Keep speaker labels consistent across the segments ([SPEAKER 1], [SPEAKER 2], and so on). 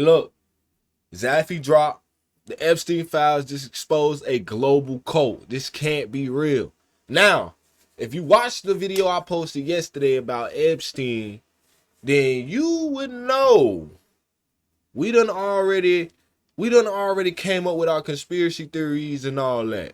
[SPEAKER 1] look, Jeffrey dropped. The Epstein files just exposed a global cult. This can't be real. Now, if you watched the video I posted yesterday about Epstein, then you would know we done already came up with our conspiracy theories and all that.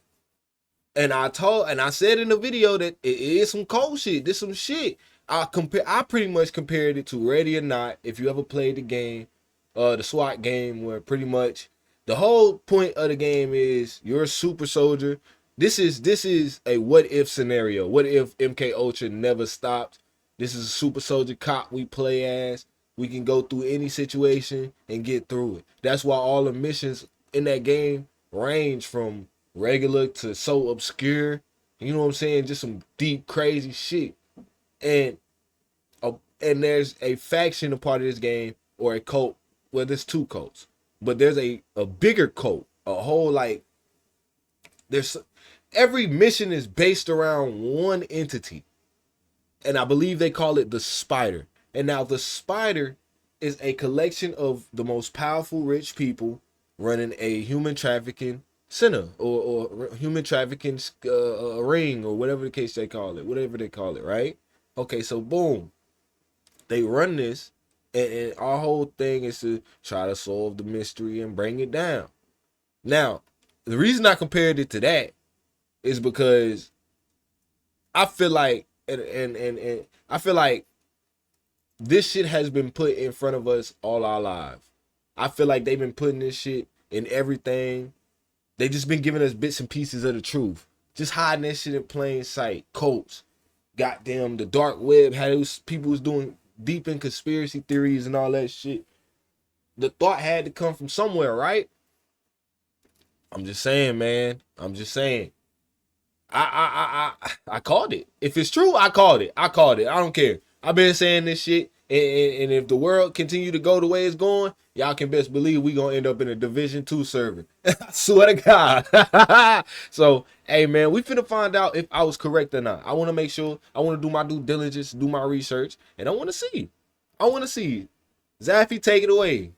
[SPEAKER 1] And I said in the video that it is some cold shit. This some shit. I pretty much compared it to Ready or Not. If you ever played the game, the SWAT game, where pretty much the whole point of the game is you're a super soldier. This is a what if scenario. What if MK Ultra never stopped? This is a super soldier cop we play as. We can go through any situation and get through it. That's why all the missions in that game range from regular to so obscure. You know what I'm saying? Just some deep, crazy shit. And there's a faction a part of this game, or a cult. Well, there's two cults, but there's a bigger cult. A whole there's every mission is based around one entity, and I believe they call it the Spider. And now the Spider is a collection of the most powerful rich people running a human trafficking center or human trafficking ring, or whatever the case they call it, right? Okay, so boom, they run this, and our whole thing is to try to solve the mystery and bring it down. Now, the reason I compared it to that is because I feel like, and I feel like this shit has been put in front of us all our lives. I feel like they've been putting this shit in everything. They just been giving us bits and pieces of the truth. Just hiding that shit in plain sight. Cults. Goddamn, the dark web had people was doing deep in conspiracy theories and all that shit. The thought had to come from somewhere, right? I'm just saying, man. I'm just saying. I called it. If it's true, I called it. I don't care. I've been saying this shit, and if the world continue to go the way it's going, y'all can best believe we gonna end up in a Division 2 server. I swear to God. So, hey man, we finna find out if I was correct or not. I want to make sure. I want to do my due diligence, do my research, and I want to see. Zaffy, take it away.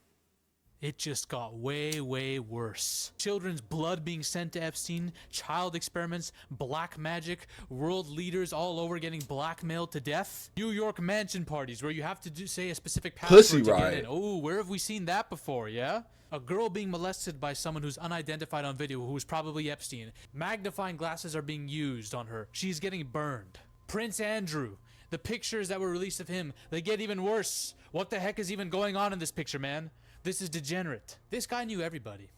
[SPEAKER 2] It just got way, way worse. Children's blood being sent to Epstein, child experiments, black magic, world leaders all over getting blackmailed to death. New York mansion parties where you have to say a specific password to get in. Oh, where have we seen that before, yeah? A girl being molested by someone who's unidentified on video, who's probably Epstein. Magnifying glasses are being used on her. She's getting burned. Prince Andrew. The pictures that were released of him, they get even worse. What the heck is even going on in this picture, man? This is degenerate. This guy knew everybody.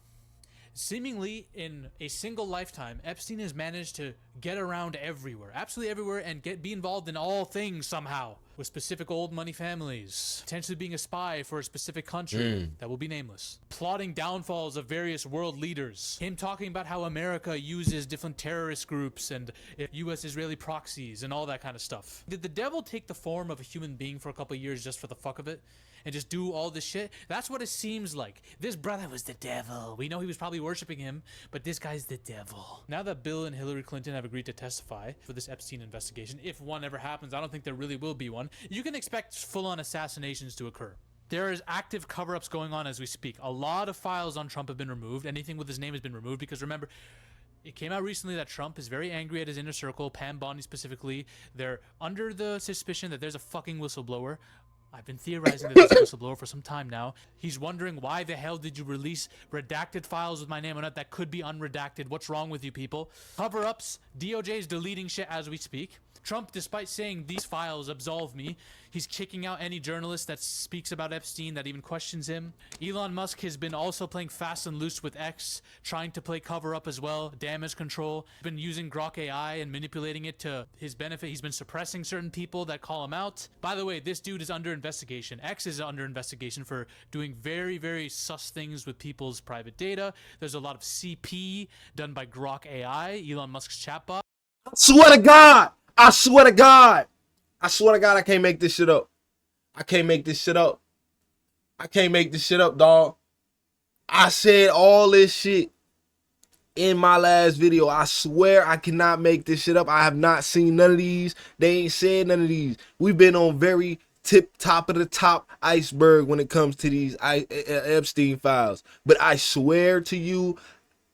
[SPEAKER 2] Seemingly in a single lifetime, Epstein has managed to get around everywhere, absolutely everywhere, and be involved in all things somehow. With specific old money families, potentially being a spy for a specific country that will be nameless. Plotting downfalls of various world leaders. Him talking about how America uses different terrorist groups and US-Israeli proxies and all that kind of stuff. Did the devil take the form of a human being for a couple of years just for the fuck of it? And just do all this shit? That's what it seems like. This brother was the devil. We know he was probably worshiping him, but this guy's the devil. Now that Bill and Hillary Clinton have agreed to testify for this Epstein investigation, if one ever happens, I don't think there really will be one, you can expect full-on assassinations to occur. There is active cover-ups going on as we speak. A lot of files on Trump have been removed. Anything with his name has been removed because remember, it came out recently that Trump is very angry at his inner circle, Pam Bondi specifically. They're under the suspicion that there's a fucking whistleblower. I've been theorizing that there's a whistleblower for some time now. He's wondering why the hell did you release redacted files with my name on it that could be unredacted? What's wrong with you people? Cover-ups, DOJ is deleting shit as we speak. Trump, despite saying these files absolve me, he's kicking out any journalist that speaks about Epstein, that even questions him. Elon Musk has been also playing fast and loose with X, trying to play cover-up as well, damage control. He's been using Grok AI and manipulating it to his benefit. He's been suppressing certain people that call him out. By the way, this dude is under investigation. X is under investigation for doing very, very sus things with people's private data. There's a lot of CP done by Grok AI, Elon Musk's chatbot.
[SPEAKER 1] Swear to God! I swear to God, I can't make this shit up. I can't make this shit up, dog. I said all this shit in my last video. I swear I cannot make this shit up. I have not seen none of these. They ain't said none of these. We've been on very top of the top iceberg when it comes to these Epstein files. But I swear to you,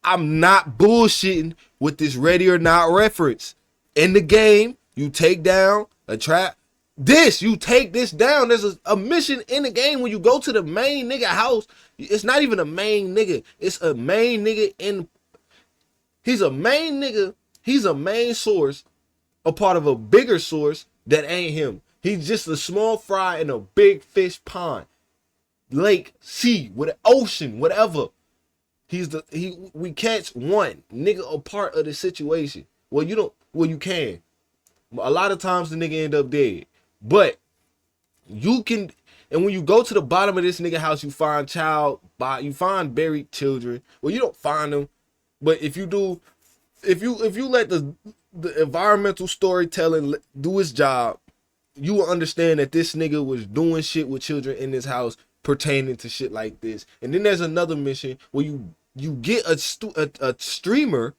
[SPEAKER 1] I'm not bullshitting with this ready or not reference. In the game, you take down a trap. You take this down. There's a mission in the game when you go to the main nigga house. It's not even a main nigga. It's a main nigga in. He's a main nigga. He's a main source, a part of a bigger source that ain't him. He's just a small fry in a big fish pond, lake, sea, with ocean, whatever. We catch one nigga a part of the situation. Well, you can. A lot of times the nigga end up dead. But you can, and when you go to the bottom of this nigga house, you find buried children. Well, you don't find them, but if you do, if you let the environmental storytelling do its job, you will understand that this nigga was doing shit with children in this house pertaining to shit like this. And then there's another mission where you get a streamer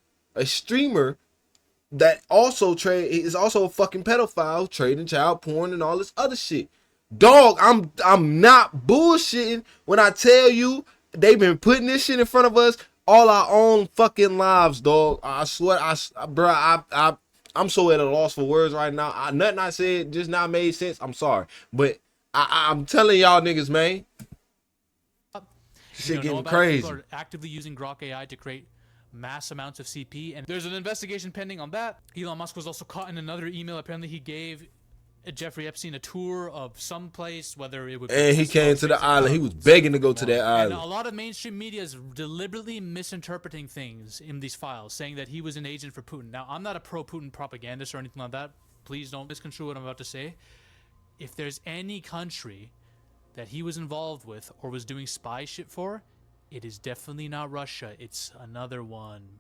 [SPEAKER 1] that also is also a fucking pedophile, trading child porn and all this other shit. Dog, I'm not bullshitting when I tell you they've been putting this shit in front of us all our own fucking lives, dog. I swear, I'm so at a loss for words right now. Nothing I said just not made sense. I'm sorry, but I'm telling y'all niggas, man, shit getting crazy.
[SPEAKER 2] People are actively using Grok AI to create mass amounts of CP, and there's an investigation pending on that. Elon Musk was also caught in another email. Apparently, he gave Jeffrey Epstein a tour of some place, whether it would be,
[SPEAKER 1] and he came to the island. He was begging to go to that island.
[SPEAKER 2] And a lot of mainstream media is deliberately misinterpreting things in these files, saying that he was an agent for Putin. Now, I'm not a pro-Putin propagandist or anything like that. Please don't misconstrue what I'm about to say. If there's any country that he was involved with or was doing spy shit for, it is definitely not Russia. It's another one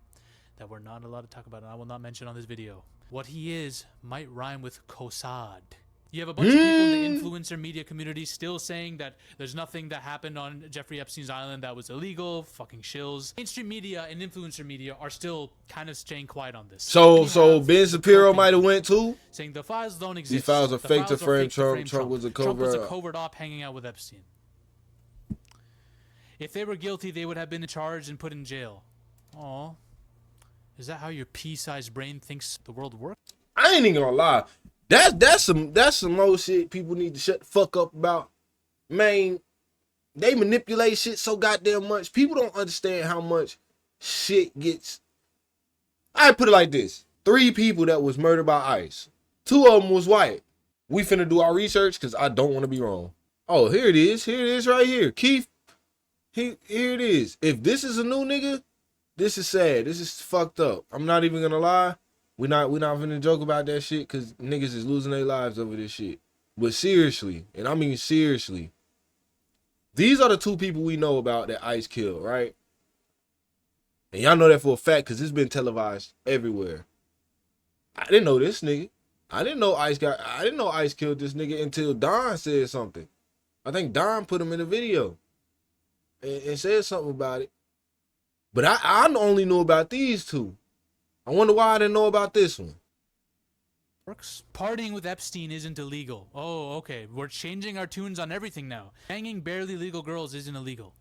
[SPEAKER 2] that we're not allowed to talk about, and I will not mention on this video. What he is might rhyme with Kosad. You have a bunch of people in the influencer media community still saying that there's nothing that happened on Jeffrey Epstein's island that was illegal. Fucking shills. Mainstream media and influencer media are still kind of staying quiet on this.
[SPEAKER 1] So Ben Shapiro might have went too?
[SPEAKER 2] Saying the files don't exist.
[SPEAKER 1] These files are fake to frame Trump. Trump was a
[SPEAKER 2] covert op hanging out with Epstein. If they were guilty, they would have been charged and put in jail. Aw. Is that how your pea-sized brain thinks the world works?
[SPEAKER 1] I ain't even gonna lie. That's some more shit people need to shut the fuck up about. Man, they manipulate shit so goddamn much. People don't understand how much shit gets. I put it like this. 3 people that was murdered by ICE. 2 of them was white. We finna do our research because I don't want to be wrong. Oh, here it is. Here it is right here. Keith. Here it is. If this is a new nigga, this is sad. This is fucked up. I'm not even gonna lie. We're not finna joke about that shit because niggas is losing their lives over this shit. But seriously, and I mean seriously, these are the 2 people we know about that ICE killed, right? And y'all know that for a fact because it's been televised everywhere. I didn't know this nigga. I didn't know ICE killed this nigga until Don said something. I think Don put him in a video and said something about it. But I only knew about these 2. I wonder why I didn't know about this one.
[SPEAKER 2] Partying with Epstein isn't illegal. Oh, okay. We're changing our tunes on everything now. Banging barely legal girls isn't illegal.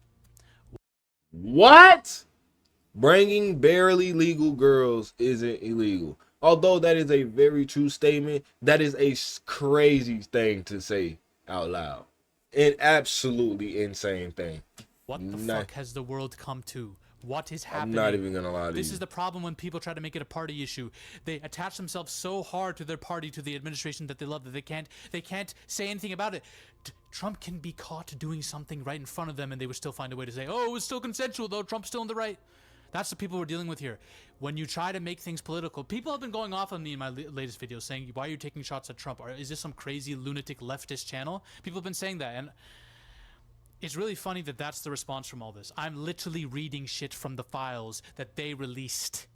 [SPEAKER 1] What? Bringing barely legal girls isn't illegal. Although that is a very true statement, that is a crazy thing to say out loud. An absolutely insane thing.
[SPEAKER 2] What the fuck has the world come to? What is happening?
[SPEAKER 1] I'm not even gonna lie to you.
[SPEAKER 2] This is the problem when people try to make it a party issue. They attach themselves so hard to their party, to the administration that they love, that they can't say anything about it. Trump can be caught doing something right in front of them and they would still find a way to say, oh, it was still consensual though, Trump's still in the right. That's the people we're dealing with here. When you try to make things political, people have been going off on me in my latest videos saying, why are you taking shots at Trump? Or is this some crazy lunatic leftist channel? People have been saying that, and it's really funny that that's the response from all this. I'm literally reading shit from the files that they released,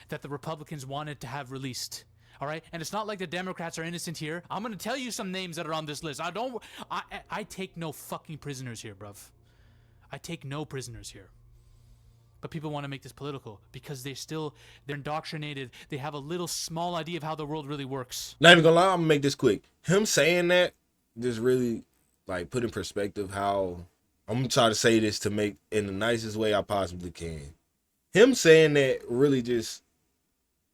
[SPEAKER 2] that the Republicans wanted to have released. All right? And it's not like the Democrats are innocent here. I'm going to tell you some names that are on this list. I take no fucking prisoners here, bruv. I take no prisoners here. But people want to make this political because they're indoctrinated. They have a little small idea of how the world really works.
[SPEAKER 1] Not even gonna lie, I'm gonna make this quick. Him saying that just really like put in perspective how I'm gonna try to say this to make in the nicest way I possibly can. Him saying that really just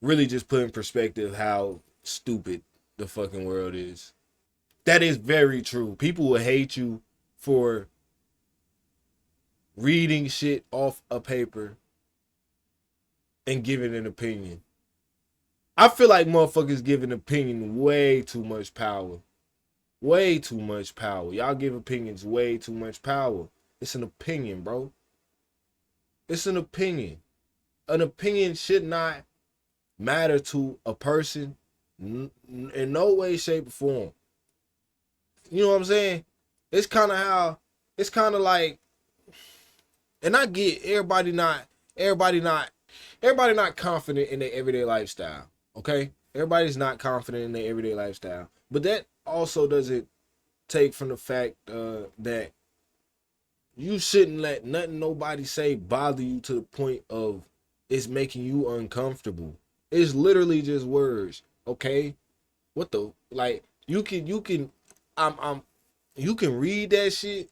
[SPEAKER 1] put in perspective how stupid the fucking world is. That is very true. People will hate you for reading shit off a paper and giving an opinion. I feel like motherfuckers give an opinion way too much power. Way too much power. Y'all give opinions way too much power. It's an opinion, bro. It's an opinion. An opinion should not matter to a person in no way, shape, or form. You know what I'm saying? It's kind of like, and I get everybody not confident in their everyday lifestyle. Okay? Everybody's not confident in their everyday lifestyle. But that also doesn't take from the fact that you shouldn't let nothing nobody say bother you to the point of it's making you uncomfortable. It's literally just words. Okay? What the, like, you can you can read that shit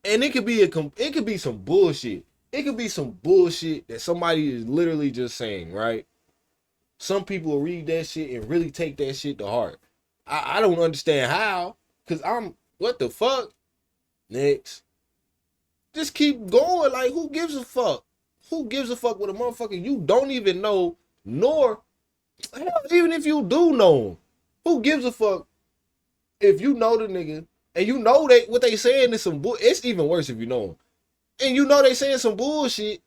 [SPEAKER 1] and it could be some bullshit. It could be some bullshit that somebody is literally just saying, right? Some people will read that shit and really take that shit to heart. I don't understand how, cause what the fuck? Next. Just keep going. Like, who gives a fuck? Who gives a fuck with a motherfucker you don't even know, nor hell, even if you do know him, who gives a fuck if you know the nigga and you know what they saying is some bull. It's even worse if you know him and you know they saying some bullshit.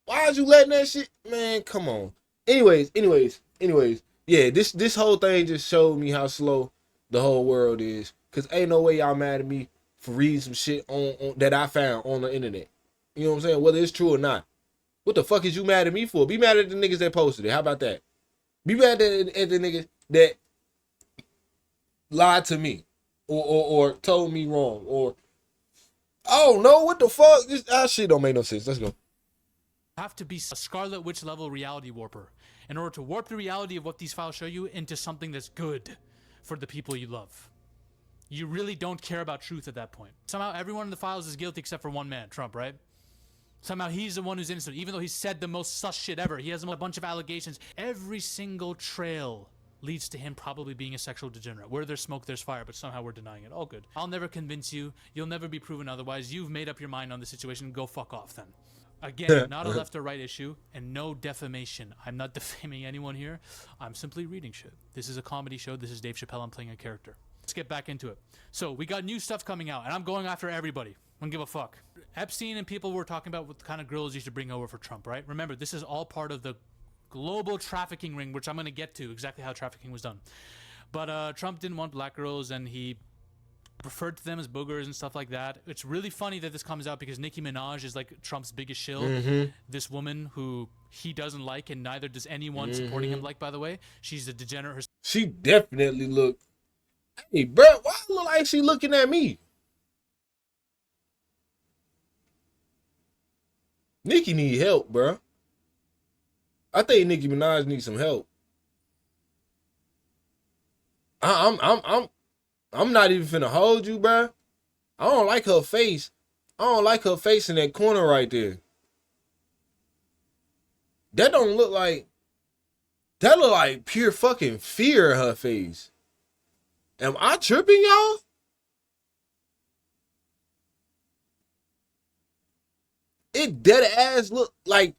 [SPEAKER 1] Why is you letting that shit? Man, come on. Anyways. Yeah, this whole thing just showed me how slow the whole world is. Cause ain't no way y'all mad at me for reading some shit on that I found on the internet. You know what I'm saying? Whether it's true or not. What the fuck is you mad at me for? Be mad at the niggas that posted it. How about that? Be mad at the niggas that lied to me or told me wrong or oh no, what the fuck? That shit don't make no sense. Let's go.
[SPEAKER 2] Have to be a Scarlet Witch level reality warper in order to warp the reality of what these files show you into something that's good for the people you love. You really don't care about truth at that point. Somehow everyone in the files is guilty except for one man, Trump, right? Somehow he's the one who's innocent, even though he said the most sus shit ever. He has a bunch of allegations. Every single trail leads to him probably being a sexual degenerate. Where there's smoke, there's fire, but somehow we're denying it. All good. I'll never convince you. You'll never be proven otherwise. You've made up your mind on the situation. Go fuck off then. Again, not a left or right issue, and no defamation. I'm not defaming anyone here. I'm simply reading shit. This is a comedy show. This is Dave Chappelle. I'm playing a character. Let's get back into it. So we got new stuff coming out, and I'm going after everybody. I don't give a fuck. Epstein and people were talking about what kind of girls you should bring over for Trump, right? Remember, this is all part of the global trafficking ring, which I'm going to get to exactly how trafficking was done. But Trump didn't want black girls, and he referred to them as boogers and stuff like that. It's really funny that this comes out because Nicki Minaj is like Trump's biggest shill. This woman who he doesn't like, and neither does anyone supporting him like, by the way. She's a degenerate herself.
[SPEAKER 1] She definitely looked. Hey, bro, why it look like she looking at me? Nicki need help, bro. I think Nicki Minaj needs some help. I'm not even finna hold you, bro. I don't like her face. I don't like her face in that corner right there. That don't look like. That look like pure fucking fear in her face. Am I tripping, y'all? It dead ass look like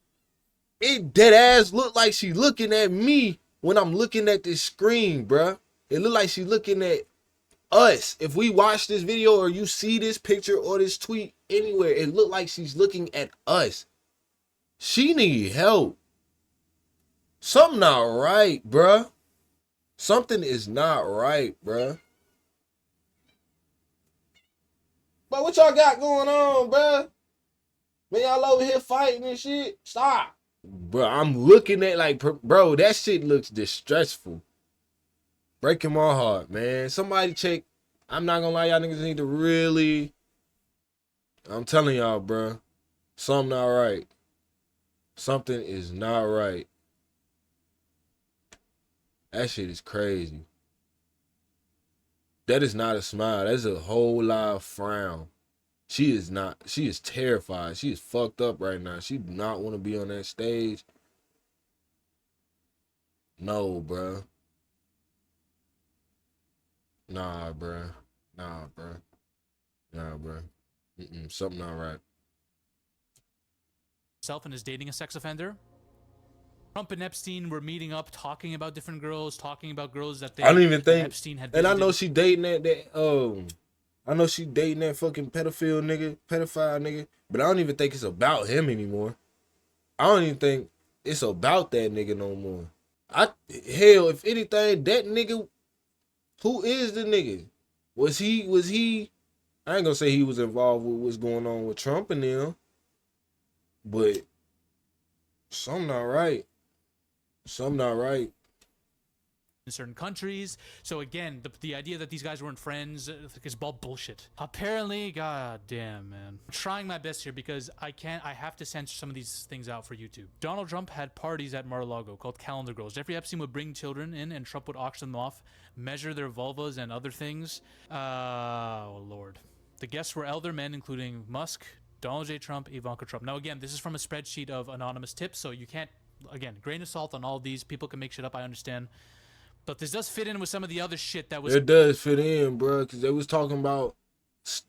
[SPEAKER 1] she looking at me when I'm looking at this screen, bruh. It look like she looking at us. If we watch this video or you see this picture or this tweet anywhere, it look like she's looking at us. She need help. Something not right, bruh. Something is not right, bruh. But what y'all got going on, bruh? Man, y'all over here fighting and shit? Stop. Bro, I'm looking at like, bro, that shit looks distressful. Breaking my heart, man. Somebody check. I'm not gonna lie, y'all niggas need to really. I'm telling y'all, bro. Something not right. Something is not right. That shit is crazy. That is not a smile. That's a whole live frown. She is not. She is terrified. She is fucked up right now. She do not want to be on that stage. No, bruh. Nah, bruh. Nah, bruh. Nah, bruh. Something not right.
[SPEAKER 2] Self and is dating a sex offender. Trump and Epstein were meeting up, talking about different girls, talking about girls that they.
[SPEAKER 1] I don't even think.
[SPEAKER 2] Epstein had.
[SPEAKER 1] And I know she dating that. I know she dating that fucking pedophile nigga. But I don't even think it's about him anymore. I don't even think it's about that nigga no more. Hell, if anything, that nigga. Who is the nigga? Was he? I ain't gonna say he was involved with what's going on with Trump and them. But something not right. Something not right.
[SPEAKER 2] In certain countries. So again, the idea that these guys weren't friends is all bullshit. Apparently, god damn, man. I'm trying my best here because I have to censor some of these things out for YouTube. Donald Trump had parties at Mar-a-Lago called Calendar Girls. Jeffrey Epstein would bring children in and Trump would auction them off, measure their vulvas and other things. Oh lord. The guests were elder men including Musk, Donald J. Trump, Ivanka Trump. Now again, this is from a spreadsheet of anonymous tips, so you can't, again, grain of salt on all of these. People can make shit up, I understand. But this does fit in with some of the other shit that was.
[SPEAKER 1] It does fit in, bro, because they was talking about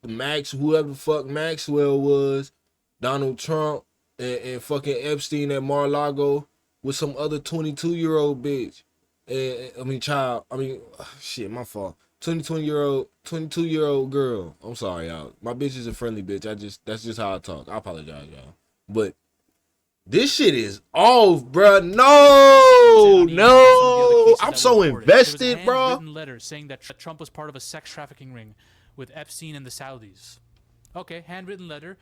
[SPEAKER 1] whoever the fuck Maxwell was, Donald Trump, and fucking Epstein at Mar-a-Lago with some other 22-year-old bitch. Shit, my fault. 22-year-old girl. I'm sorry, y'all. My bitch is a friendly bitch. That's just how I talk. I apologize, y'all. But this shit is off, bro. No. I'm so invested, bro.
[SPEAKER 2] There was a handwritten letter saying that Trump was part of a sex trafficking ring with Epstein and the Saudis. Okay, handwritten letter,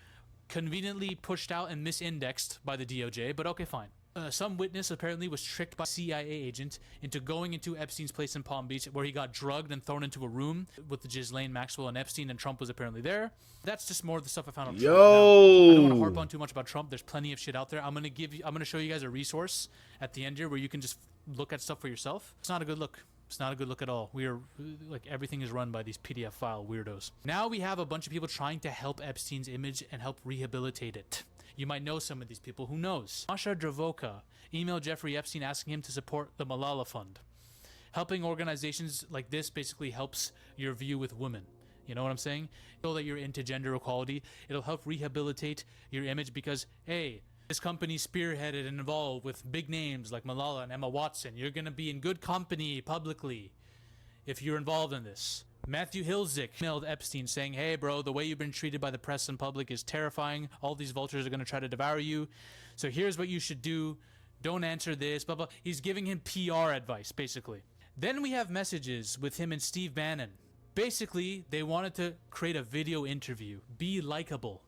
[SPEAKER 2] conveniently pushed out and misindexed by the DOJ, but okay, fine. Some witness apparently was tricked by a CIA agent into going into Epstein's place in Palm Beach where he got drugged and thrown into a room with Ghislaine Maxwell and Epstein, and Trump was apparently there. That's just more of the stuff I found on Trump. Now, I don't want to harp on too much about Trump. There's plenty of shit out there. I'm gonna show you guys a resource at the end here where you can just look at stuff for yourself. It's not a good look. It's not a good look at all. We are, like, everything is run by these PDF file weirdos. Now we have a bunch of people trying to help Epstein's image and help rehabilitate it. You might know some of these people. Who knows? Masha Dravoka emailed Jeffrey Epstein asking him to support the Malala Fund. Helping organizations like this basically helps your view with women. You know what I'm saying? Know that you're into gender equality. It'll help rehabilitate your image because, hey, this company spearheaded and involved with big names like Malala and Emma Watson. You're going to be in good company publicly if you're involved in this. Matthew Hilzick emailed Epstein saying, hey bro, the way you've been treated by the press and public is terrifying. All these vultures are going to try to devour you. So here's what you should do. Don't answer this, blah, blah. He's giving him PR advice, basically. Then we have messages with him and Steve Bannon. Basically, they wanted to create a video interview. Be likable.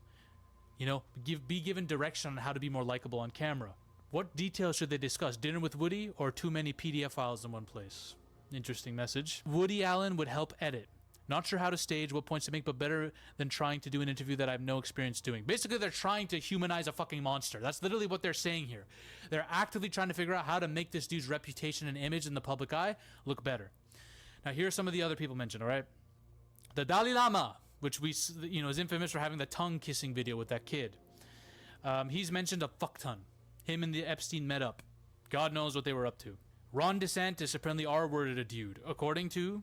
[SPEAKER 2] You know, be given direction on how to be more likable on camera. What details should they discuss? Dinner with Woody or too many PDF files in one place? Interesting message. Woody Allen would help edit. Not sure how to stage, what points to make, but better than trying to do an interview that I have no experience doing. Basically, they're trying to humanize a fucking monster. That's literally what they're saying here. They're actively trying to figure out how to make this dude's reputation and image in the public eye look better. Now, here are some of the other people mentioned, all right? The Dalai Lama, which is infamous for having the tongue-kissing video with that kid. He's mentioned a fuck ton. Him and the Epstein met up. God knows what they were up to. Ron DeSantis apparently R-worded a dude, according to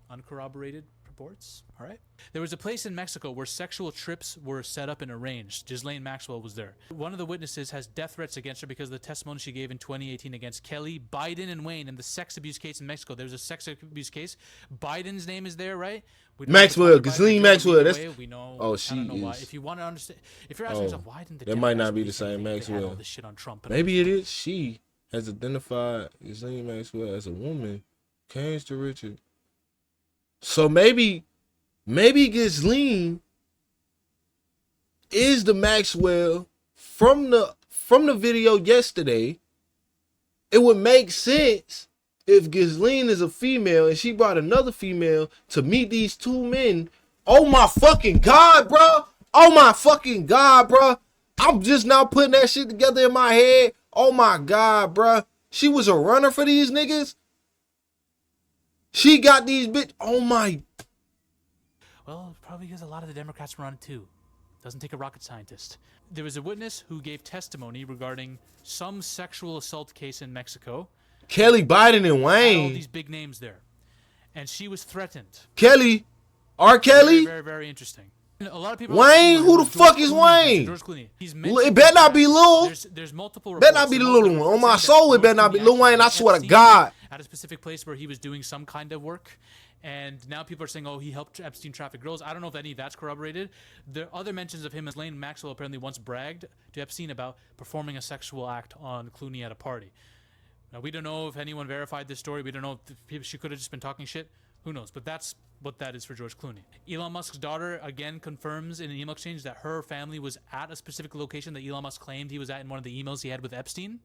[SPEAKER 2] uncorroborated reports. All right. There was a place in Mexico where sexual trips were set up and arranged. Ghislaine Maxwell was there. One of the witnesses has death threats against her because of the testimony she gave in 2018 against Kelly, Biden, and Wayne in the sex abuse case in Mexico. There was a sex abuse case. Biden's name is there, right?
[SPEAKER 1] Maxwell, Ghislaine Maxwell. That's
[SPEAKER 2] we know.
[SPEAKER 1] Oh, she
[SPEAKER 2] I don't know
[SPEAKER 1] is.
[SPEAKER 2] Why. If you want to understand, if you're asking yourself why didn't the
[SPEAKER 1] that might not
[SPEAKER 2] Democrats
[SPEAKER 1] be the
[SPEAKER 2] recently
[SPEAKER 1] same
[SPEAKER 2] they had
[SPEAKER 1] Maxwell.
[SPEAKER 2] all this shit on Trump?
[SPEAKER 1] Maybe it is. She has identified Ghislaine Maxwell as a woman. Canes to Richard. So maybe Ghislaine is the Maxwell from the video yesterday. It would make sense if Ghislaine is a female and she brought another female to meet these two men. Oh my fucking God, bro. Oh my fucking God, bro. I'm just now putting that shit together in my head. Oh my God, bro. She was a runner for these niggas. She got these bitch. Oh my.
[SPEAKER 2] Well, probably because a lot of the Democrats were on it too. Doesn't take a rocket scientist. There was a witness who gave testimony regarding some sexual assault case in Mexico.
[SPEAKER 1] Kelly Biden and
[SPEAKER 2] Had all
[SPEAKER 1] Wayne.
[SPEAKER 2] these big names there. And she was threatened.
[SPEAKER 1] Kelly. R.
[SPEAKER 2] Very,
[SPEAKER 1] Kelly.
[SPEAKER 2] very, very interesting. A lot of people.
[SPEAKER 1] Wayne? Who the fuck is
[SPEAKER 2] George
[SPEAKER 1] Wayne?
[SPEAKER 2] George Clooney. He's
[SPEAKER 1] It better not be Lil.
[SPEAKER 2] There's multiple.
[SPEAKER 1] Better not be the little one. On my soul, it better not be Lil Wayne. I swear to God.
[SPEAKER 2] At a specific place where he was doing some kind of work, and now people are saying, "Oh, he helped Epstein traffic girls." I don't know if any of that's corroborated. There are other mentions of him as Lane Maxwell apparently once bragged to Epstein about performing a sexual act on Clooney at a party. Now we don't know if anyone verified this story. We don't know if she could have just been talking shit. Who knows? But that's what that is for George Clooney. Elon Musk's daughter again confirms in an email exchange that her family was at a specific location that Elon Musk claimed he was at in one of the emails he had with Epstein.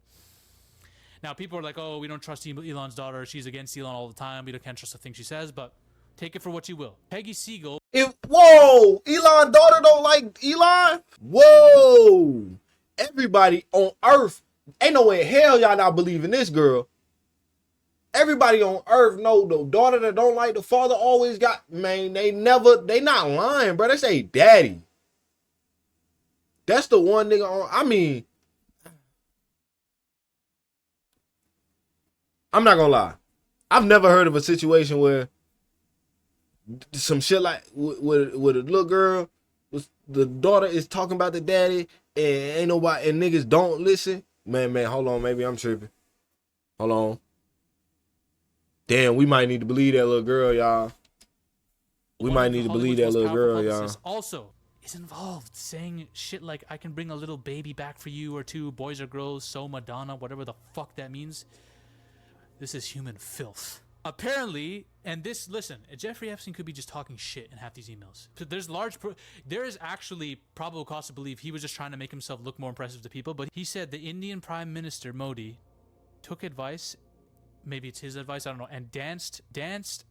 [SPEAKER 2] Now people are like, oh, we don't trust Elon's daughter. She's against Elon all the time. Can't trust the things she says, but take it for what you will. Peggy Siegel.
[SPEAKER 1] Whoa, Elon daughter don't like Elon? Whoa. Everybody on earth, ain't no way in hell y'all not believe in this girl. Everybody on earth know the daughter that don't like the father always got, man, they not lying, bro. They say daddy. That's the one nigga on, I mean, I'm not gonna lie. I've never heard of a situation where some shit like with a little girl, the daughter is talking about the daddy and ain't nobody, and niggas don't listen. Man, hold on, maybe I'm tripping. Hold on. Damn, we might need to believe that little girl, y'all. We might need to believe that little girl, y'all.
[SPEAKER 2] Also is involved saying shit like, I can bring a little baby back for you, or two, boys or girls, so Madonna, whatever the fuck that means. This is human filth. Apparently, and this, listen, Jeffrey Epstein could be just talking shit in half these emails. So there is actually probable cause to believe he was just trying to make himself look more impressive to people, but he said the Indian Prime Minister, Modi, took advice, maybe it's his advice, I don't know, and danced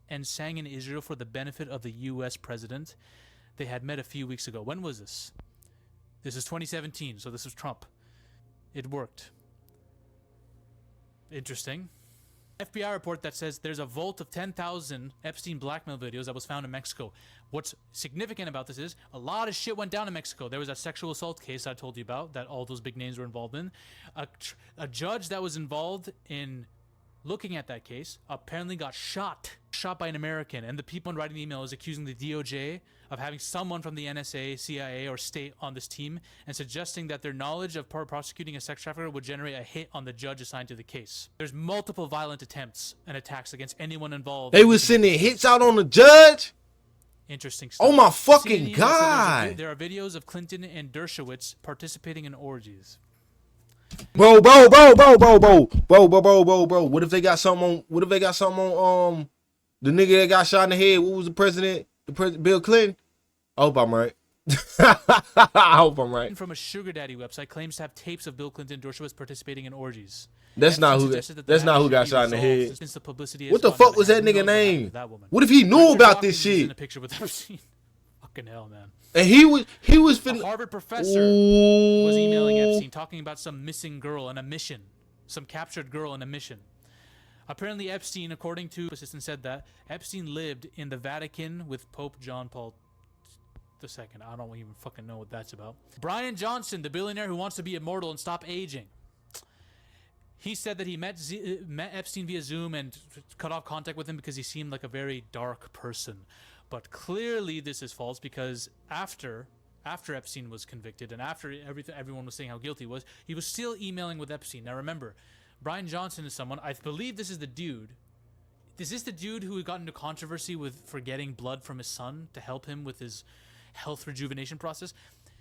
[SPEAKER 2] and sang in Israel for the benefit of the U.S. president they had met a few weeks ago. When was this? This is 2017, so this was Trump. It worked. Interesting. FBI report that says there's a vault of 10,000 Epstein blackmail videos that was found in Mexico. What's significant about this is a lot of shit went down in Mexico. There was that sexual assault case I told you about that all those big names were involved in. A judge that was involved in looking at that case apparently got shot by an American, and the people writing the email is accusing the DOJ of having someone from the NSA, CIA, or state on this team, and suggesting that their knowledge of prosecuting a sex trafficker would generate a hit on the judge assigned to the case. There's multiple violent attempts and attacks against anyone involved.
[SPEAKER 1] They was sending hits out on the judge?
[SPEAKER 2] Interesting stuff.
[SPEAKER 1] Oh my fucking
[SPEAKER 2] CNN
[SPEAKER 1] God.
[SPEAKER 2] said there are videos of Clinton and Dershowitz participating in orgies.
[SPEAKER 1] Bro. What if they got something on the nigga that got shot in the head? What was the president? Bill Clinton? I hope I'm right. I hope I'm right.
[SPEAKER 2] From a sugar daddy website claims to have tapes of Bill Clinton and Dershowitz participating in orgies.
[SPEAKER 1] That's not who got shot in the head.
[SPEAKER 2] Since the publicity
[SPEAKER 1] What the fuck was that nigga name? What if he knew about this shit?
[SPEAKER 2] In a picture with Epstein. Fucking hell, man.
[SPEAKER 1] And he was
[SPEAKER 2] a Harvard professor was emailing Epstein talking about some missing girl in a mission, some captured girl in a mission. Apparently Epstein, according to assistant, said that Epstein lived in the Vatican with Pope John Paul II. I don't even fucking know what that's about. Brian Johnson, the billionaire who wants to be immortal and stop aging. He said that he met Epstein via Zoom and cut off contact with him because he seemed like a very dark person. But clearly this is false, because after Epstein was convicted and after everyone was saying how guilty he was still emailing with Epstein. Now remember, Brian Johnson is someone, I believe this is the dude. Is this the dude who got into controversy for getting blood from his son to help him with his health rejuvenation process?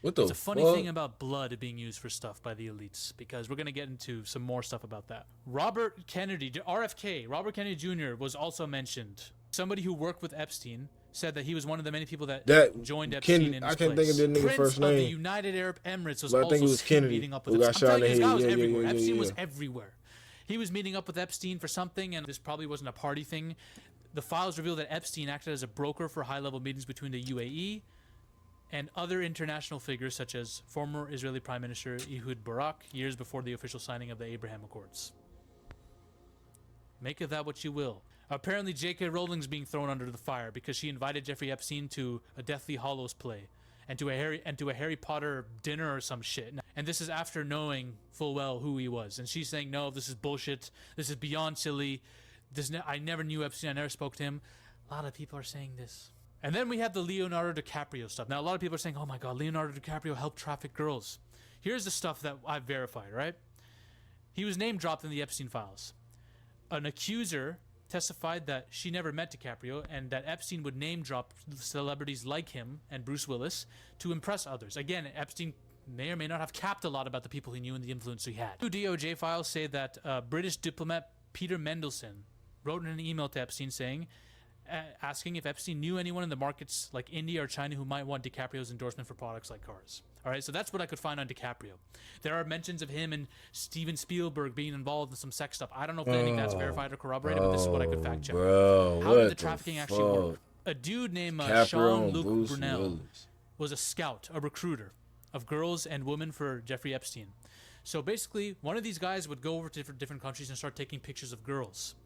[SPEAKER 1] What the
[SPEAKER 2] It's a funny thing about blood being used for stuff by the elites, because we're going to get into some more stuff about that. Robert Kennedy, RFK, Robert Kennedy Jr. was also mentioned. Somebody who worked with Epstein said that he was one of the many people that joined Epstein in his
[SPEAKER 1] I can't think of that nigga's first name.
[SPEAKER 2] Prince of the United Arab Emirates was
[SPEAKER 1] But I think it was
[SPEAKER 2] also
[SPEAKER 1] Kennedy
[SPEAKER 2] meeting up with
[SPEAKER 1] who got
[SPEAKER 2] Epstein.
[SPEAKER 1] shot in the
[SPEAKER 2] This guy was
[SPEAKER 1] head.
[SPEAKER 2] everywhere.
[SPEAKER 1] Yeah.
[SPEAKER 2] Epstein was everywhere. He was meeting up with Epstein for something, and this probably wasn't a party thing. The files reveal that Epstein acted as a broker for high-level meetings between the UAE and other international figures, such as former Israeli Prime Minister Ehud Barak, years before the official signing of the Abraham Accords. Make of that what you will. Apparently, J.K. Rowling's being thrown under the fire because she invited Jeffrey Epstein to a Deathly Hallows play and to a Harry Potter dinner or some shit. And this is after knowing full well who he was. And she's saying, no, this is bullshit. This is beyond silly. I never knew Epstein. I never spoke to him. A lot of people are saying this. And then we have the Leonardo DiCaprio stuff. Now, a lot of people are saying, oh my God, Leonardo DiCaprio helped traffic girls. Here's the stuff that I've verified, right? He was name dropped in the Epstein files. An accuser testified that she never met DiCaprio and that Epstein would name drop celebrities like him and Bruce Willis to impress others. Again, Epstein may or may not have capped a lot about the people he knew and the influence he had. Two DOJ files say that British diplomat Peter Mendelsohn wrote in an email to Epstein saying, asking if Epstein knew anyone in the markets like India or China who might want DiCaprio's endorsement for products like cars. All right, so that's what I could find on DiCaprio. There are mentions of him and Steven Spielberg being involved in some sex stuff. I don't know if any of that's verified or corroborated, but this is what I could fact check. How did the trafficking actually work? A dude named Sean-Luc Brunel was a scout, a recruiter of girls and women for Jeffrey Epstein. So basically, one of these guys would go over to different countries and start taking pictures of girls.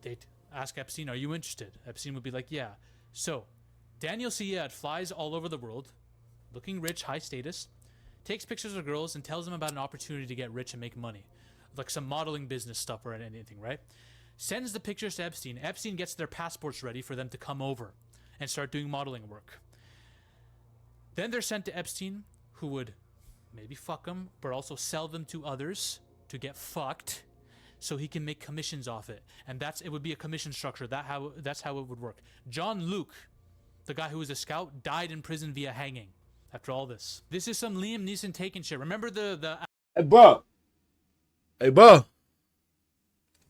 [SPEAKER 2] They'd ask Epstein, are you interested? Epstein would be like, yeah. So Daniel Syed flies all over the world, looking rich, high status, takes pictures of girls and tells them about an opportunity to get rich and make money, like some modeling business stuff or anything, right? Sends the pictures to Epstein. Epstein gets their passports ready for them to come over and start doing modeling work. Then they're sent to Epstein, who would maybe fuck them, but also sell them to others to get fucked, so he can make commissions off it. And it would be a commission structure. That's how it would work. John Luke, the guy who was a scout, died in prison via hanging after all this. This is some Liam Neeson taking shit. Remember the
[SPEAKER 1] Hey, bro. Hey, bro.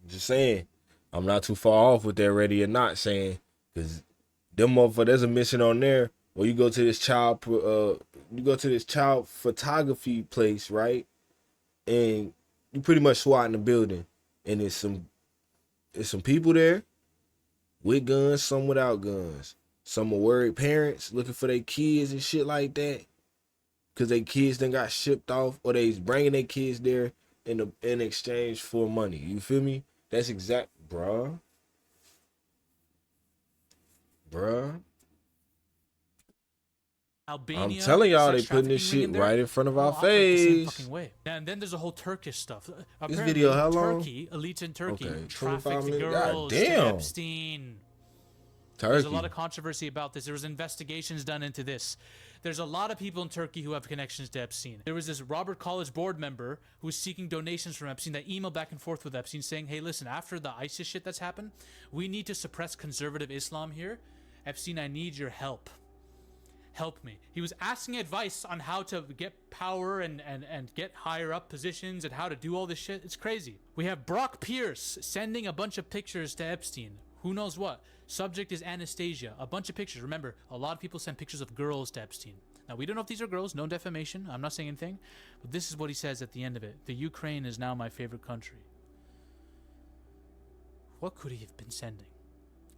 [SPEAKER 1] Just saying. I'm not too far off with that ready or not saying. Because them motherfuckers, there's a mission on there where you go to this child photography place, right? And you pretty much SWAT in the building. And there's some people there with guns, some without guns. Some are worried parents looking for their kids and shit like that. Cause their kids done got shipped off, or they's bringing their kids there in exchange for money. You feel me? That's exact, bruh.
[SPEAKER 2] Albania.
[SPEAKER 1] I'm telling y'all, they
[SPEAKER 2] sex
[SPEAKER 1] putting this
[SPEAKER 2] trafficking ring
[SPEAKER 1] shit right in front of our
[SPEAKER 2] operate the same
[SPEAKER 1] face.
[SPEAKER 2] fucking way. And then there's a whole Turkish stuff.
[SPEAKER 1] This
[SPEAKER 2] Apparently,
[SPEAKER 1] video how long?
[SPEAKER 2] Turkey, elites in Turkey,
[SPEAKER 1] Okay, 25
[SPEAKER 2] trafficked
[SPEAKER 1] minutes.
[SPEAKER 2] girls to
[SPEAKER 1] Goddamn.
[SPEAKER 2] Epstein.
[SPEAKER 1] Turkey.
[SPEAKER 2] There's a lot of controversy about this. There was investigations done into this. There's a lot of people in Turkey who have connections to Epstein. There was this Robert College board member who was seeking donations from Epstein that emailed back and forth with Epstein saying, hey, listen, after the ISIS shit that's happened, we need to suppress conservative Islam here. Epstein, I need your help. Help me. He was asking advice on how to get power and get higher up positions and how to do all this shit. It's crazy. We have Brock Pierce sending a bunch of pictures to Epstein. Who knows what? Subject is Anastasia. A bunch of pictures. Remember, a lot of people send pictures of girls to Epstein. Now, we don't know if these are girls. No defamation. I'm not saying anything. But this is what he says at the end of it. The Ukraine is now my favorite country. What could he have been sending?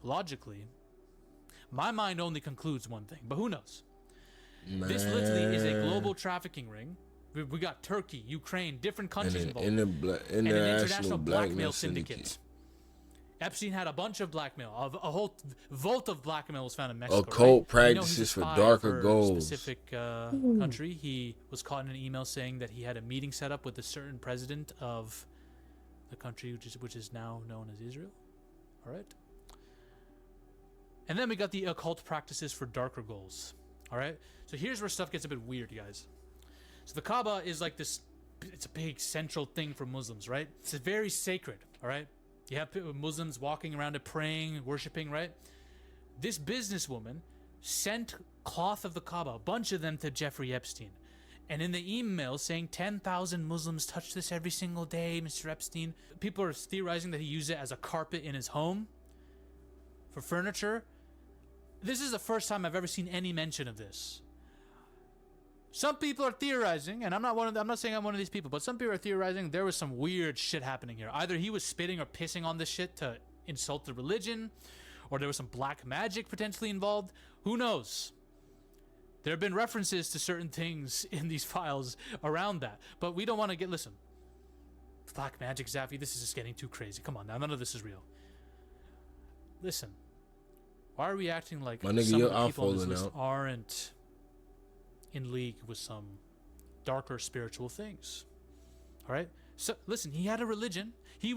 [SPEAKER 2] Logically, my mind only concludes one thing. But who knows? Man. This literally is a global trafficking ring. We got Turkey, Ukraine, different countries involved. And an international blackmail syndicate. Epstein had a bunch of blackmail. A whole vault of blackmail was found in Mexico.
[SPEAKER 1] Occult practices for darker goals.
[SPEAKER 2] Specific country. He was caught in an email saying that he had a meeting set up with a certain president of the country, which is now known as Israel. All right. And then we got the occult practices for darker goals. All right. So here's where stuff gets a bit weird, guys. So the Kaaba is like this. It's a big central thing for Muslims, right? It's very sacred. All right. You have Muslims walking around it, praying, worshiping, right? This businesswoman sent cloth of the Kaaba, a bunch of them, to Jeffrey Epstein. And in the email saying 10,000 Muslims touch this every single day, Mr. Epstein. People are theorizing that he used it as a carpet in his home for furniture. This is the first time I've ever seen any mention of this. Some people are theorizing, and I'm not saying I'm one of these people, but some people are theorizing there was some weird shit happening here. Either he was spitting or pissing on this shit to insult the religion, or there was some black magic potentially involved. Who knows? There have been references to certain things in these files around that, but we don't want to listen. Black magic, Zaffy, this is just getting too crazy. Come on now, none of this is real. listen, why are we acting like
[SPEAKER 1] My nigga,
[SPEAKER 2] some
[SPEAKER 1] your
[SPEAKER 2] of the
[SPEAKER 1] eye
[SPEAKER 2] people on this
[SPEAKER 1] falling
[SPEAKER 2] list
[SPEAKER 1] out.
[SPEAKER 2] aren't in league with some darker spiritual things? All right. So listen, he had a religion. He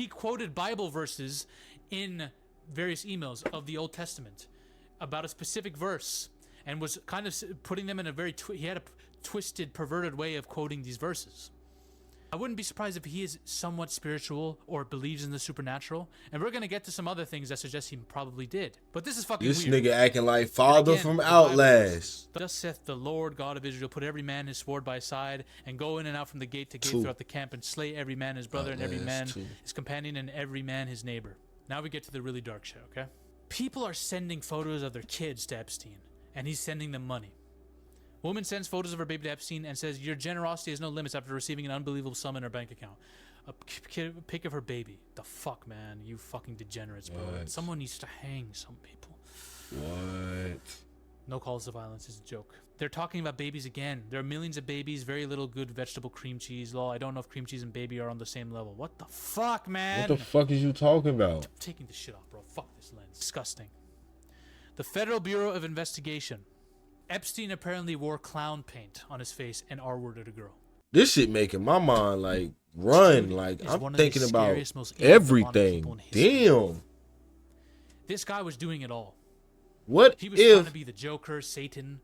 [SPEAKER 2] quoted Bible verses in various emails of the Old Testament about a specific verse, and was kind of putting them in a very he had a twisted, perverted way of quoting these verses. I wouldn't be surprised if he is somewhat spiritual or believes in the supernatural, and we're gonna get to some other things that suggest he probably did. But this is fucking
[SPEAKER 1] This
[SPEAKER 2] weird.
[SPEAKER 1] nigga acting like Father
[SPEAKER 2] Again,
[SPEAKER 1] from
[SPEAKER 2] the Bible
[SPEAKER 1] Outlast.
[SPEAKER 2] verses. Thus saith the Lord God of Israel, put every man his sword by his side, and go in and out from the gate to gate
[SPEAKER 1] Two.
[SPEAKER 2] throughout the camp, and slay every man his brother, and every man
[SPEAKER 1] Outlast 2.
[SPEAKER 2] his companion, and every man his neighbor. Now we get to the really dark shit, okay? People are sending photos of their kids to Epstein, and he's sending them money. Woman sends photos of her baby to Epstein and says, your generosity has no limits after receiving an unbelievable sum in her bank account. A pic of her baby. The fuck, man? You fucking degenerates, bro.
[SPEAKER 1] What?
[SPEAKER 2] Someone needs to hang some people.
[SPEAKER 1] What?
[SPEAKER 2] No calls to violence is a joke. They're talking about babies again. There are millions of babies, very little good vegetable cream cheese. Lol, I don't know if cream cheese and baby are on the same level. What the fuck, man?
[SPEAKER 1] What the fuck is you talking about?
[SPEAKER 2] I'm taking this shit off, bro. Fuck this lens. Disgusting. The Federal Bureau of Investigation. Epstein apparently wore clown paint on his face and R-worded a girl.
[SPEAKER 1] This shit making my mind like run. Like
[SPEAKER 2] Is
[SPEAKER 1] I'm
[SPEAKER 2] one of the
[SPEAKER 1] thinking about
[SPEAKER 2] scariest, most evil, demonic
[SPEAKER 1] everything.
[SPEAKER 2] people in history.
[SPEAKER 1] Damn.
[SPEAKER 2] This guy was doing it all.
[SPEAKER 1] What
[SPEAKER 2] He was trying to
[SPEAKER 1] if?
[SPEAKER 2] be the Joker, Satan,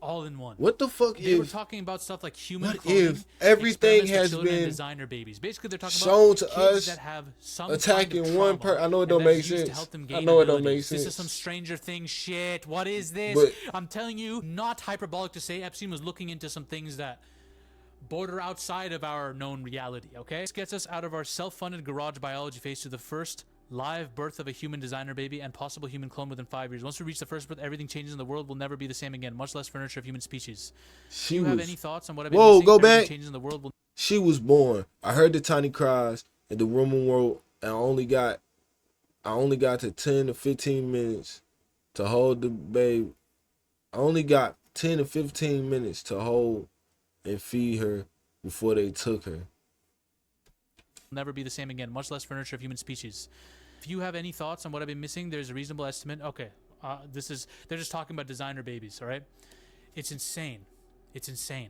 [SPEAKER 2] all in one.
[SPEAKER 1] What the fuck
[SPEAKER 2] They were
[SPEAKER 1] if
[SPEAKER 2] talking about stuff like human
[SPEAKER 1] what
[SPEAKER 2] cloning,
[SPEAKER 1] if everything
[SPEAKER 2] experiments with
[SPEAKER 1] has
[SPEAKER 2] children, and
[SPEAKER 1] been
[SPEAKER 2] designer babies. Basically, they're talking
[SPEAKER 1] shown
[SPEAKER 2] about
[SPEAKER 1] to
[SPEAKER 2] kids
[SPEAKER 1] us
[SPEAKER 2] that have some
[SPEAKER 1] attacking
[SPEAKER 2] kind of
[SPEAKER 1] one
[SPEAKER 2] trauma,
[SPEAKER 1] per- I know it
[SPEAKER 2] and
[SPEAKER 1] don't
[SPEAKER 2] that's
[SPEAKER 1] make
[SPEAKER 2] used to
[SPEAKER 1] sense.
[SPEAKER 2] help them
[SPEAKER 1] I
[SPEAKER 2] gain
[SPEAKER 1] know it don't
[SPEAKER 2] abilities.
[SPEAKER 1] make
[SPEAKER 2] This is
[SPEAKER 1] sense.
[SPEAKER 2] some Stranger Things shit. What is this?
[SPEAKER 1] But-
[SPEAKER 2] I'm telling you, not hyperbolic to say Epstein was looking into some things that border outside of our known reality, okay? This gets us out of our self-funded garage biology phase to the first live birth of a human designer baby and possible human clone within 5 years. Once we reach the first birth, everything changes and the world will never be the same again, much less furniture of human species.
[SPEAKER 1] She
[SPEAKER 2] Do you have
[SPEAKER 1] was
[SPEAKER 2] any thoughts on what I've been
[SPEAKER 1] Whoa,
[SPEAKER 2] missing?
[SPEAKER 1] go
[SPEAKER 2] Everything
[SPEAKER 1] back.
[SPEAKER 2] changes and the world will
[SPEAKER 1] she was born. I heard the tiny cries and the rumor world, and I only got to 10 to 15 minutes to hold the baby. I only got 10 to 15 minutes to hold and feed her before they took her.
[SPEAKER 2] never be the same again, much less furniture of human species. If you have any thoughts on what I've been missing, there's a reasonable estimate. Okay, they're just talking about designer babies, all right? It's insane. It's insane.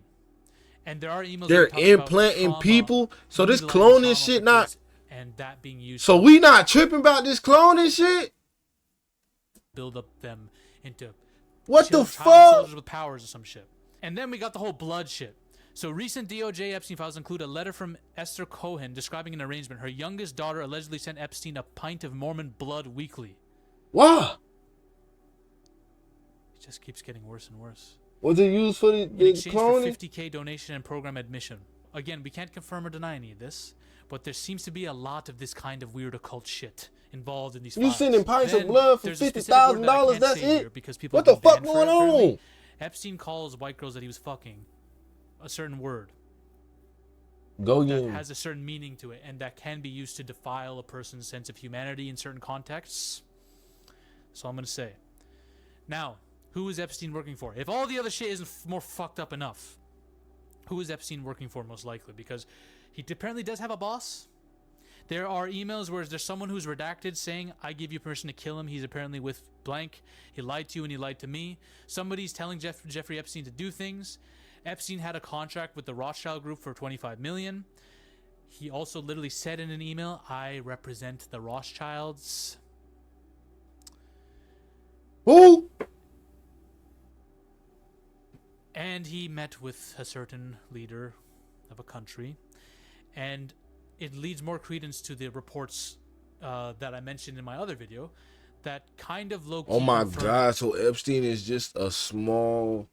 [SPEAKER 2] And there are emails
[SPEAKER 1] They're
[SPEAKER 2] that talk about
[SPEAKER 1] implanting
[SPEAKER 2] trauma,
[SPEAKER 1] people. So this
[SPEAKER 2] utilizing trauma
[SPEAKER 1] cloning
[SPEAKER 2] for
[SPEAKER 1] shit not.
[SPEAKER 2] kids, and that being used
[SPEAKER 1] So
[SPEAKER 2] to
[SPEAKER 1] we not tripping about this cloning shit?
[SPEAKER 2] build up them into
[SPEAKER 1] What the
[SPEAKER 2] child
[SPEAKER 1] fuck?
[SPEAKER 2] soldiers with powers or some shit. And then we got the whole blood shit. So recent DOJ Epstein files include a letter from Esther Cohen describing an arrangement. Her youngest daughter allegedly sent Epstein a pint of Mormon blood weekly.
[SPEAKER 1] Why?
[SPEAKER 2] It just keeps getting worse and worse.
[SPEAKER 1] Was it used for the
[SPEAKER 2] In exchange for
[SPEAKER 1] cloning?
[SPEAKER 2] 50K donation and program admission. Again, we can't confirm or deny any of this, but there seems to be a lot of this kind of weird occult shit involved in these
[SPEAKER 1] You
[SPEAKER 2] files.
[SPEAKER 1] sending pints of
[SPEAKER 2] Then
[SPEAKER 1] blood for
[SPEAKER 2] there's a specific word that I
[SPEAKER 1] $50,000?
[SPEAKER 2] can't
[SPEAKER 1] That's
[SPEAKER 2] say here
[SPEAKER 1] it?
[SPEAKER 2] because people
[SPEAKER 1] What
[SPEAKER 2] have
[SPEAKER 1] the
[SPEAKER 2] been
[SPEAKER 1] fuck
[SPEAKER 2] banned for it,
[SPEAKER 1] going
[SPEAKER 2] apparently.
[SPEAKER 1] on?
[SPEAKER 2] Epstein calls white girls that he was fucking a certain word
[SPEAKER 1] Go
[SPEAKER 2] that
[SPEAKER 1] you.
[SPEAKER 2] has a certain meaning to it and that can be used to defile a person's sense of humanity in certain contexts. That's all I'm going to say. Now, who is Epstein working for? If all the other shit isn't more fucked up enough, who is Epstein working for most likely? Because he apparently does have a boss. There are emails where there's someone who's redacted saying, I give you permission to kill him. He's apparently with blank. He lied to you and he lied to me. Somebody's telling Jeffrey Epstein to do things. Epstein had a contract with the Rothschild Group for $25 million. He also literally said in an email, I represent the Rothschilds.
[SPEAKER 1] Who?
[SPEAKER 2] And he met with a certain leader of a country. And it leads more credence to the reports that I mentioned in my other video that kind of low-key
[SPEAKER 1] Oh my
[SPEAKER 2] confirm-
[SPEAKER 1] God. So Epstein is just a small.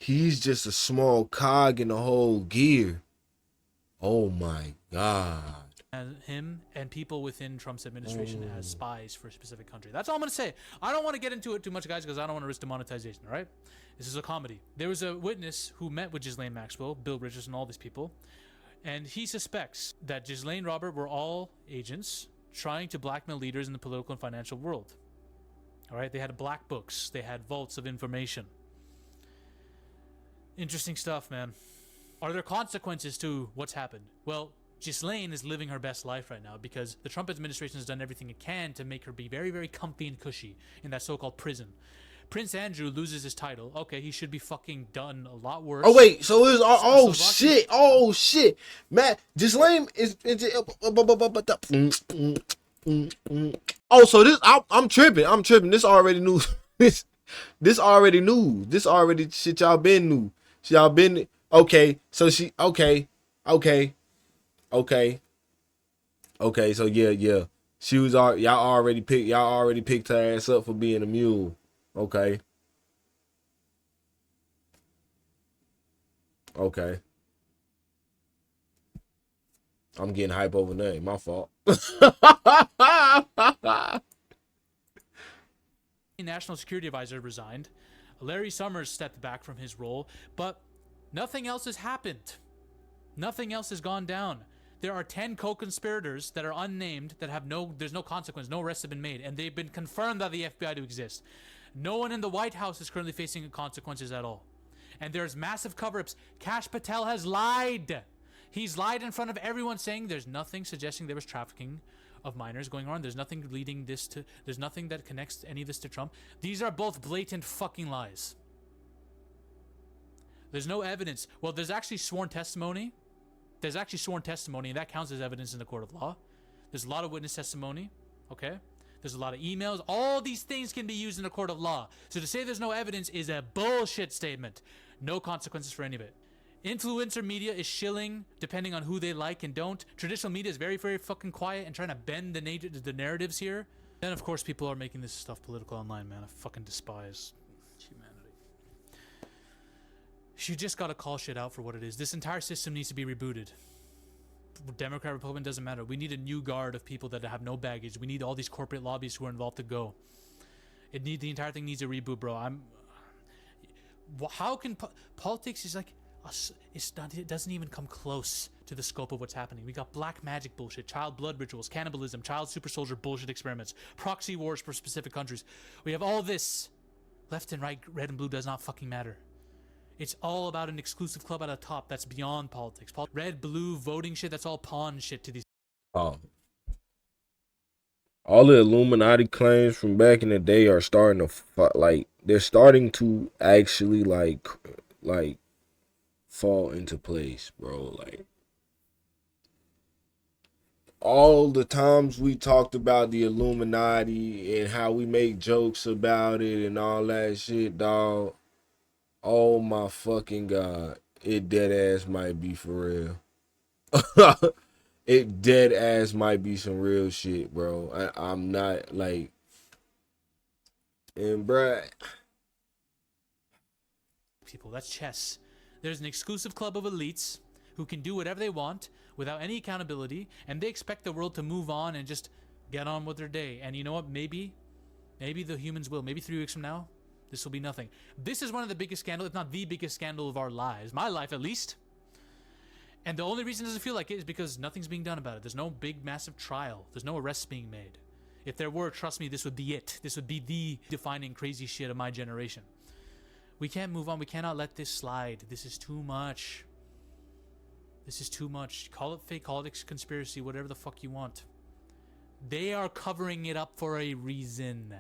[SPEAKER 1] He's just a small cog in the whole gear. Oh my God.
[SPEAKER 2] and him and people within Trump's administration as spies for a specific country. That's all I'm going to say. I don't want to get into it too much, guys, because I don't want to risk demonetization, all right? This is a comedy. There was a witness who met with Ghislaine Maxwell, Bill Richardson, all these people, and he suspects that Ghislaine Robert were all agents trying to blackmail leaders in the political and financial world. All right? They had black books. They had vaults of information. Interesting stuff, man. Are there consequences to what's happened? Well, Ghislaine is living her best life right now because the Trump administration has done everything it can to make her be very, very comfy and cushy in that so-called prison. Prince Andrew loses his title. Okay, he should be fucking done a lot worse.
[SPEAKER 1] Oh wait, so it was oh shit, Matt, Ghislaine is oh, so this I'm tripping. This already news. This already news. This already shit y'all been new. Y'all been okay. So she okay. So yeah. She was y'all already picked her ass up for being a mule. Okay. I'm getting hype over nothing. My fault.
[SPEAKER 2] National Security Advisor resigned. Larry Summers stepped back from his role, but nothing else has happened. Nothing else has gone down. There are 10 co-conspirators that are unnamed that have there's no consequence, no arrests have been made, and they've been confirmed by the FBI to exist. No one in the White House is currently facing consequences at all. And there's massive cover-ups. Kash Patel has lied. He's lied in front of everyone saying there's nothing suggesting there was trafficking of minors going on. There's nothing there's nothing that connects any of this to Trump. These are both blatant fucking lies. There's no evidence. Well, there's actually sworn testimony. And that counts as evidence in the court of law. There's a lot of witness testimony, okay? There's a lot of emails. All these things can be used in a court of law. So to say there's no evidence is a bullshit statement. No consequences for any of it. Influencer media is shilling depending on who they like and don't. Traditional media is very, very fucking quiet and trying to bend the narratives here. Then, of course, people are making this stuff political online, man. I fucking despise humanity. You just gotta call shit out for what it is. This entire system needs to be rebooted. Democrat, Republican, doesn't matter. We need a new guard of people that have no baggage. We need all these corporate lobbyists who are involved to go. The entire thing needs a reboot, bro. How can politics is like, it doesn't even come close to the scope of what's happening. We got black magic bullshit, child blood rituals, cannibalism, child super soldier bullshit experiments, proxy wars for specific countries. We have all this. Left and right, red and blue does not fucking matter. It's all about an exclusive club at the top that's beyond politics. Red, blue, voting shit, that's all pawn shit to these.
[SPEAKER 1] Oh. All the Illuminati claims from back in the day are starting to they're starting to actually like fall into place, bro. Like all the times we talked about the Illuminati and how we make jokes about it and all that shit, dog. Oh my fucking God. It dead ass might be for real. It dead ass might be some real shit, bro. I'm not like, and bruh.
[SPEAKER 2] People, that's chess. There's an exclusive club of elites who can do whatever they want without any accountability, and they expect the world to move on and just get on with their day. And you know what? Maybe the humans will. Maybe 3 weeks from now, this will be nothing. This is one of the biggest scandals, if not the biggest scandal of our lives. My life, at least. And the only reason it doesn't feel like it is because nothing's being done about it. There's no big, massive trial. There's no arrests being made. If there were, trust me, this would be it. This would be the defining crazy shit of my generation. We can't move on. We cannot let this slide. This is too much. This is too much. Call it fake, call it conspiracy, whatever the fuck you want. They are covering it up for a reason.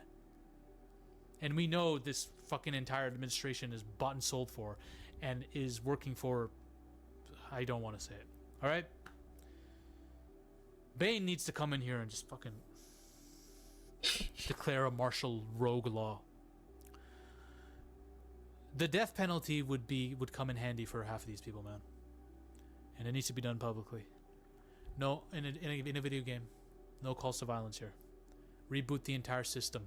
[SPEAKER 2] And we know this fucking entire administration is bought and sold for and is working for, I don't want to say it. All right? Bain needs to come in here and just fucking declare a martial rogue law. The death penalty would come in handy for half of these people, man. And it needs to be done publicly. No, in a video game, no calls to violence here. Reboot the entire system.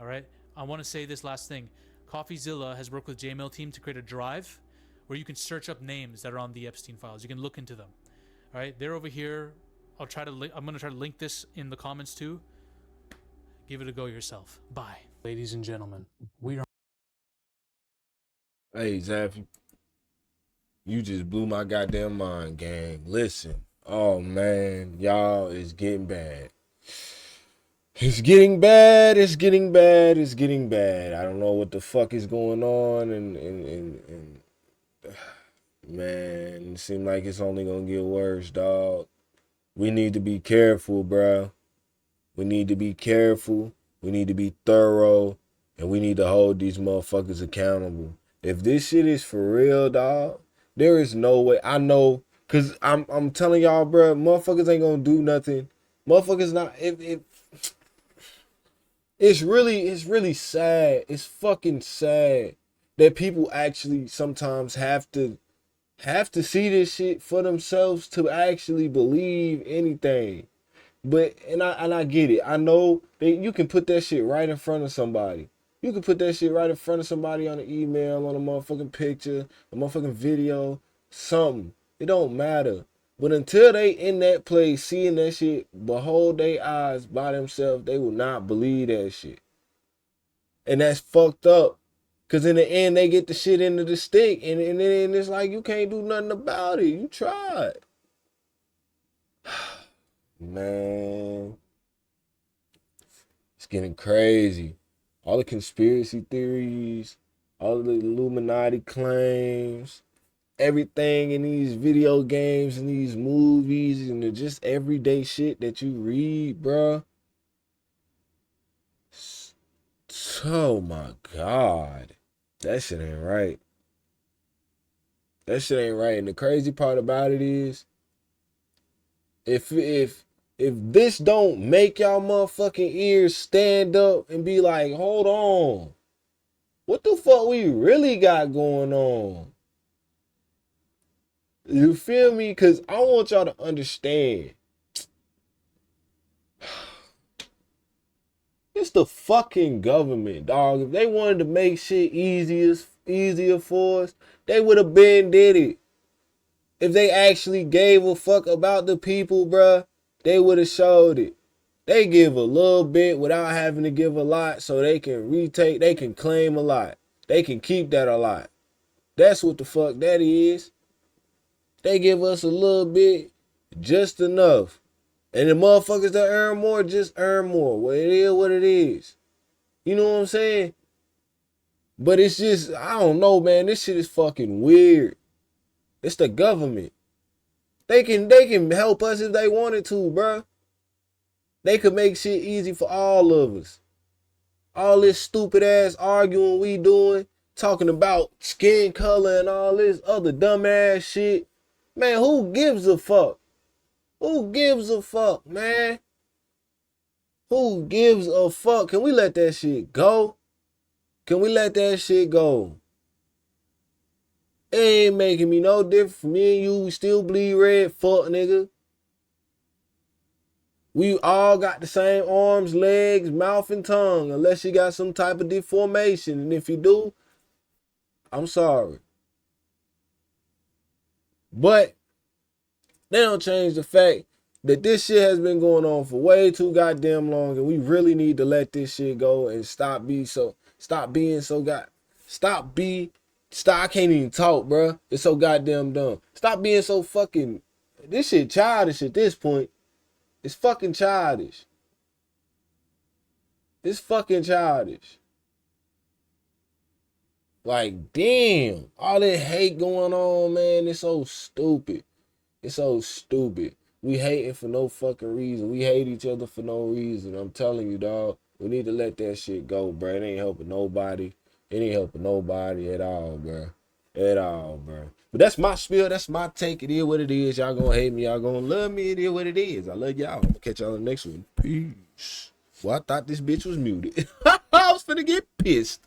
[SPEAKER 2] All right? I want to say this last thing. CoffeeZilla has worked with JMail team to create a drive where you can search up names that are on the Epstein files. You can look into them. All right? They're over here. I'm going to try to link this in the comments too. Give it a go yourself. Bye. Ladies and gentlemen, we are...
[SPEAKER 1] Hey, Jeffery. You just blew my goddamn mind, gang. Listen. Oh, man. Y'all, it's getting bad. It's getting bad. It's getting bad. It's getting bad. I don't know what the fuck is going on. And Man, it seems like it's only gonna get worse, dog. We need to be careful, bruh. We need to be careful. We need to be thorough. And we need to hold these motherfuckers accountable. If this shit is for real, dog, there is no way. I know, cause I'm telling y'all, bruh, motherfuckers ain't gonna do nothing. Motherfuckers not. It's really sad. It's fucking sad that people actually sometimes have to see this shit for themselves to actually believe anything. But and I get it. I know that you can put that shit right in front of somebody. You can put that shit right in front of somebody on an email, on a motherfucking picture, a motherfucking video, something. It don't matter. But until they in that place seeing that shit, behold their eyes by themselves, they will not believe that shit. And that's fucked up. Cause in the end they get the shit into the stick and then it's like you can't do nothing about it. You tried. Man. It's getting crazy. All the conspiracy theories, all the Illuminati claims, everything in these video games and these movies and the just everyday shit that you read, bruh. Oh my God. That shit ain't right. That shit ain't right. And the crazy part about it is, if this don't make y'all motherfucking ears stand up and be like, hold on, what the fuck we really got going on? You feel me? Cause I want y'all to understand. It's the fucking government, dog. If they wanted to make shit easier for us, they would have been did it. If they actually gave a fuck about the people, bruh, they would have showed it. They give a little bit without having to give a lot so they can they can claim a lot. They can keep that a lot. That's what the fuck that is. They give us a little bit, just enough. And the motherfuckers that earn more just earn more. Well, it is what it is. You know what I'm saying? But it's just, I don't know, man. This shit is fucking weird. It's the government. They can help us if they wanted to, bruh. They could make shit easy for all of us. All this stupid ass arguing we doing, talking about skin color and all this other dumbass shit. Man, who gives a fuck? Who gives a fuck, man? Who gives a fuck? Can we let that shit go? Can we let that shit go? It ain't making me no different from me and you. We still bleed red, fuck nigga. We all got the same arms, legs, mouth, and tongue, unless you got some type of deformation. And if you do, I'm sorry. But they don't change the fact that this shit has been going on for way too goddamn long, and we really need to let this shit go and stop, I can't even talk, bro. It's so goddamn dumb. Stop being so fucking, this shit childish at this point. It's fucking childish. It's fucking childish. Like, damn, all that hate going on, man, it's so stupid. It's so stupid. We hating for no fucking reason. We hate each other for no reason. I'm telling you, dog. We need to let that shit go, bro. It ain't helping nobody. It ain't helping nobody at all, bro. At all, bro. But that's my spiel. That's my take. It is what it is. Y'all gonna hate me. Y'all gonna love me. It is what it is. I love y'all. I'm gonna catch y'all in the next one. Peace. Well, I thought this bitch was muted. I was finna get pissed.